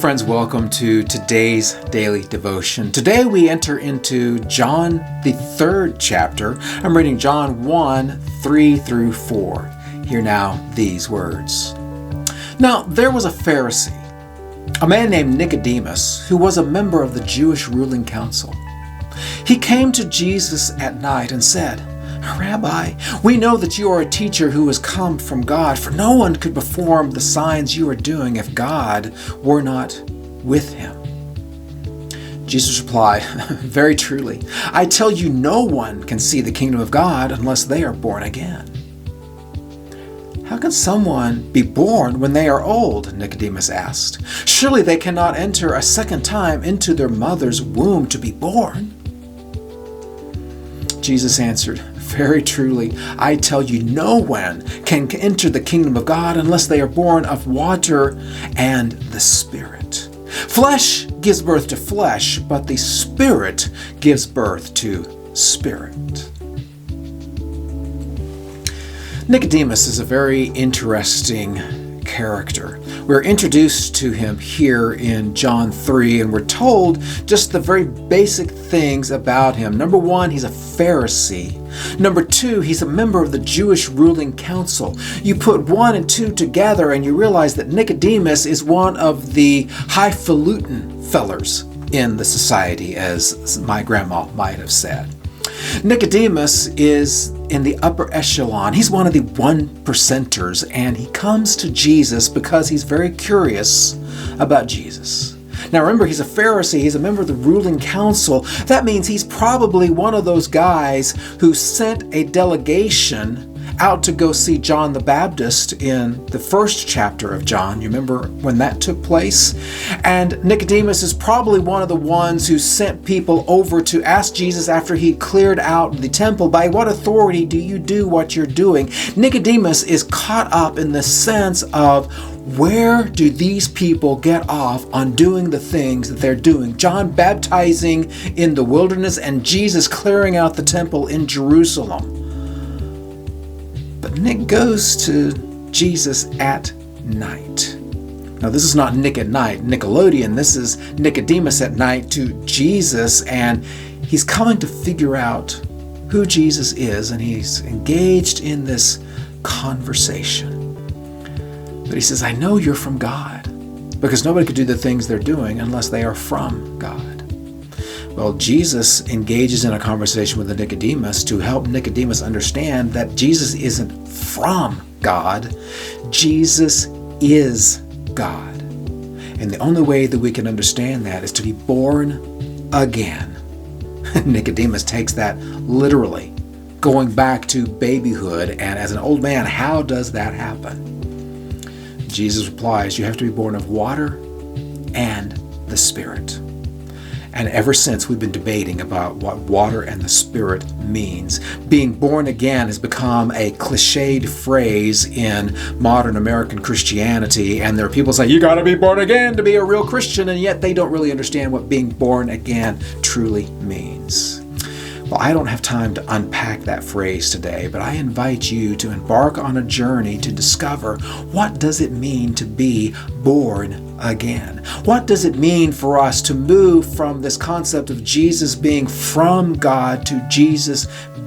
friends, welcome to today's daily devotion. Today we enter into John, the 3rd chapter. I'm reading John 1, 3 through 4. Hear now these words. Now there was a Pharisee, a man named Nicodemus, who was a member of the Jewish ruling council. He came to Jesus at night and said, "Rabbi, we know that you are a teacher who has come from God, for no one could perform the signs you are doing if God were not with him." Jesus replied, "Very truly, I tell you, no one can see the kingdom of God unless they are born again." "How can someone be born when they are old?" Nicodemus asked. "Surely they cannot enter a second time into their mother's womb to be born." Jesus answered, "Very truly, I tell you, no one can enter the kingdom of God unless they are born of water and the Spirit. Flesh gives birth to flesh, but the Spirit gives birth to spirit." Nicodemus is a very interesting character. We're introduced to him here in John 3, and we're told just the very basic things about him. Number one, he's a Pharisee. Number two, he's a member of the Jewish ruling council. You put 1 and 2 together and you realize that Nicodemus is one of the highfalutin fellers in the society, as my grandma might have said. Nicodemus is in the upper echelon. He's one of the 1%ers, and he comes to Jesus because he's very curious about Jesus. Now remember, he's a Pharisee, he's a member of the ruling council. That means he's probably one of those guys who sent a delegation out to go see John the Baptist in the 1st chapter of John. You remember when that took place? And Nicodemus is probably one of the ones who sent people over to ask Jesus after he cleared out the temple, "By what authority do you do what you're doing?" Nicodemus is caught up in the sense of, where do these people get off on doing the things that they're doing? John baptizing in the wilderness and Jesus clearing out the temple in Jerusalem. But Nick goes to Jesus at night. Now this is not Nick at Night, Nickelodeon. This is Nicodemus at night to Jesus, and he's coming to figure out who Jesus is, and he's engaged in this conversation. But he says, "I know you're from God," because nobody could do the things they're doing unless they are from God. Well, Jesus engages in a conversation with Nicodemus to help Nicodemus understand that Jesus isn't from God. Jesus is God. And the only way that we can understand that is to be born again. Nicodemus takes that literally, going back to babyhood, and as an old man, how does that happen? Jesus replies, "You have to be born of water and the Spirit." And ever since, we've been debating about what water and the Spirit means. Being born again has become a cliched phrase in modern American Christianity, and there are people saying, "You gotta be born again to be a real Christian," and yet they don't really understand what being born again truly means. Well, I don't have time to unpack that phrase today, but I invite you to embark on a journey to discover, what does it mean to be born again? What does it mean for us to move from this concept of Jesus being from God to Jesus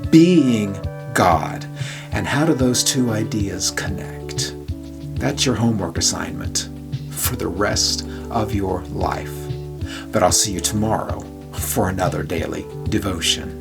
being God? And how do those two ideas connect? That's your homework assignment for the rest of your life. But I'll see you tomorrow for another daily devotion.